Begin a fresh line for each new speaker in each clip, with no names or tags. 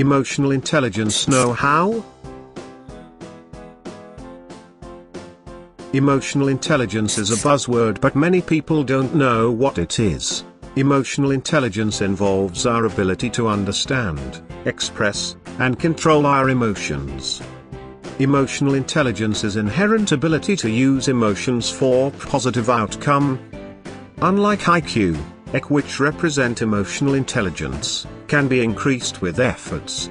emotional intelligence know-how? Emotional intelligence is a buzzword, but many people don't know what it is. Emotional intelligence involves our ability to understand, express, and control our emotions. Emotional intelligence is inherent ability to use emotions for positive outcome. Unlike IQ, EQ, which represent emotional intelligence, can be increased with efforts.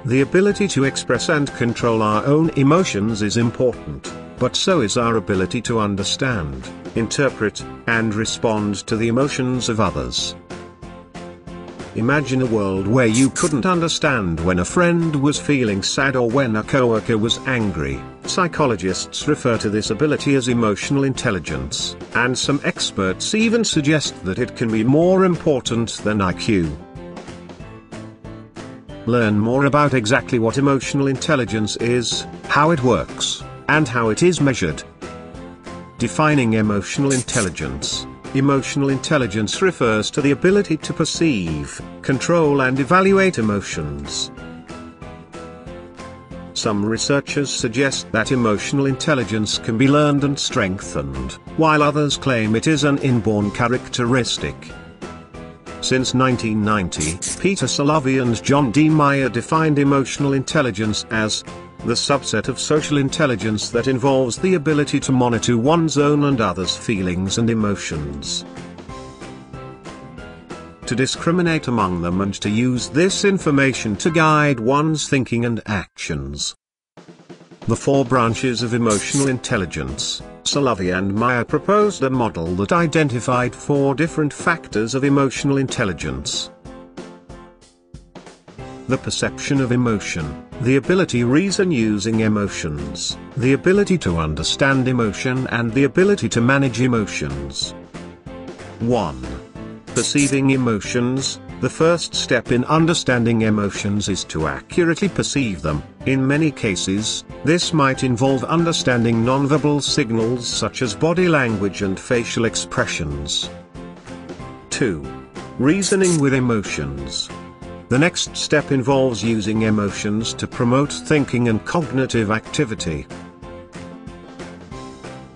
The ability to express and control our own emotions is important, but so is our ability to understand, interpret, and respond to the emotions of others. Imagine a world where you couldn't understand when a friend was feeling sad or when a coworker was angry. Psychologists refer to this ability as emotional intelligence, and some experts even suggest that it can be more important than IQ. Learn more about exactly what emotional intelligence is, how it works, and how it is measured. Defining emotional intelligence. Emotional intelligence refers to the ability to perceive, control and evaluate emotions. Some researchers suggest that emotional intelligence can be learned and strengthened, while others claim it is an inborn characteristic. Since 1990, Peter Salovey and John D. Meyer defined emotional intelligence as the subset of social intelligence that involves the ability to monitor one's own and others' feelings and emotions, to discriminate among them and to use this information to guide one's thinking and actions. The 4 branches of emotional intelligence. Salovey and Meyer proposed a model that identified 4 different factors of emotional intelligence. The perception of emotion, the ability to reason using emotions, the ability to understand emotion and the ability to manage emotions. 1. Perceiving emotions. The first step in understanding emotions is to accurately perceive them. In many cases, this might involve understanding nonverbal signals such as body language and facial expressions. 2. Reasoning with emotions. The next step involves using emotions to promote thinking and cognitive activity.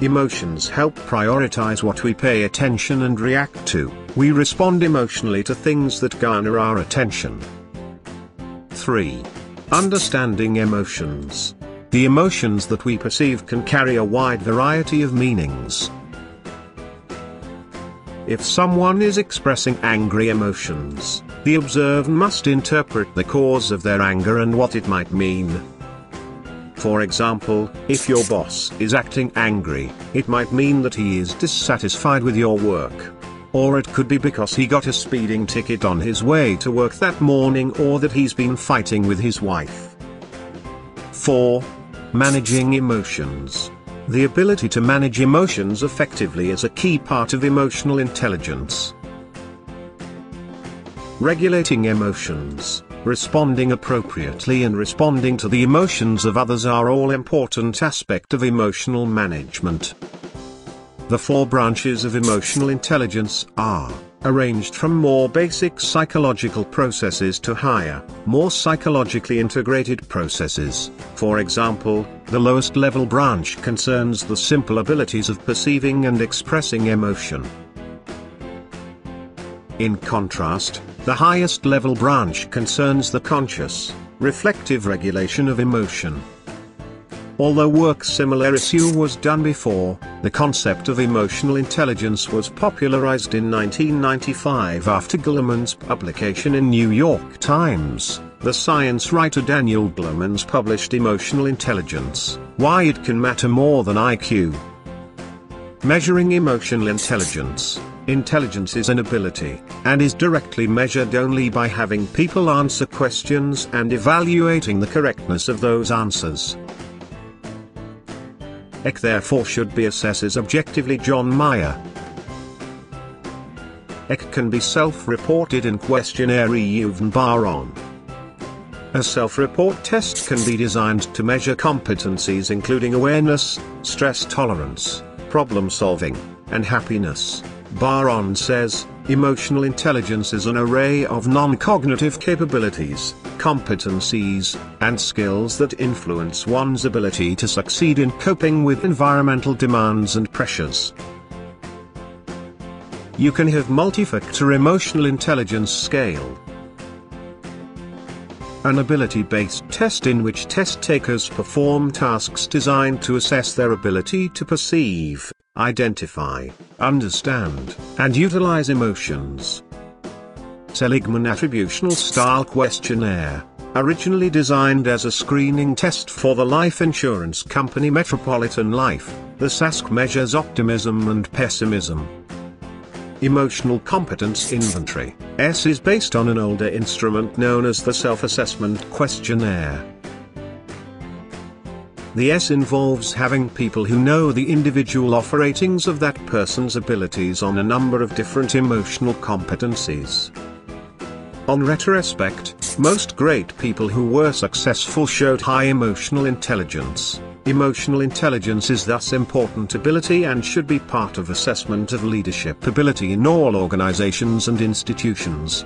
Emotions help prioritize what we pay attention and react to. We respond emotionally to things that garner our attention. 3. Understanding emotions. The emotions that we perceive can carry a wide variety of meanings. If someone is expressing angry emotions, the observer must interpret the cause of their anger and what it might mean. For example, if your boss is acting angry, it might mean that he is dissatisfied with your work. Or it could be because he got a speeding ticket on his way to work that morning, or that he's been fighting with his wife. 4. Managing emotions. The ability to manage emotions effectively is a key part of emotional intelligence. Regulating emotions, responding appropriately and responding to the emotions of others are all important aspects of emotional management. The 4 branches of emotional intelligence are arranged from more basic psychological processes to higher, more psychologically integrated processes. For example, the lowest level branch concerns the simple abilities of perceiving and expressing emotion. In contrast, the highest level branch concerns the conscious, reflective regulation of emotion. Although work similar issue was done before, the concept of emotional intelligence was popularized in 1995 after Gluman's publication in New York Times. The science writer Daniel Gluman's published Emotional Intelligence: Why It Can Matter More Than IQ. Measuring emotional intelligence. Intelligence is an ability, and is directly measured only by having people answer questions and evaluating the correctness of those answers. EQ therefore should be assessed as objectively. John Meyer. EQ can be self-reported in questionnaire even Baron. A self-report test can be designed to measure competencies including awareness, stress tolerance, problem solving, and happiness. Baron says, Emotional intelligence is an array of non-cognitive capabilities, competencies, and skills that influence one's ability to succeed in coping with environmental demands and pressures. You can have multi-factor emotional intelligence scale. An ability-based test in which test takers perform tasks designed to assess their ability to perceive, identify, understand, and utilize emotions. Seligman Attributional Style Questionnaire, originally designed as a screening test for the life insurance company Metropolitan Life, the SASC measures optimism and pessimism. Emotional Competence Inventory, S, is based on an older instrument known as the Self-Assessment Questionnaire. The S involves having people who know the individual off ratings of that person's abilities on a number of different emotional competencies. On retrospect, most great people who were successful showed high emotional intelligence. Emotional intelligence is thus important ability and should be part of assessment of leadership ability in all organizations and institutions.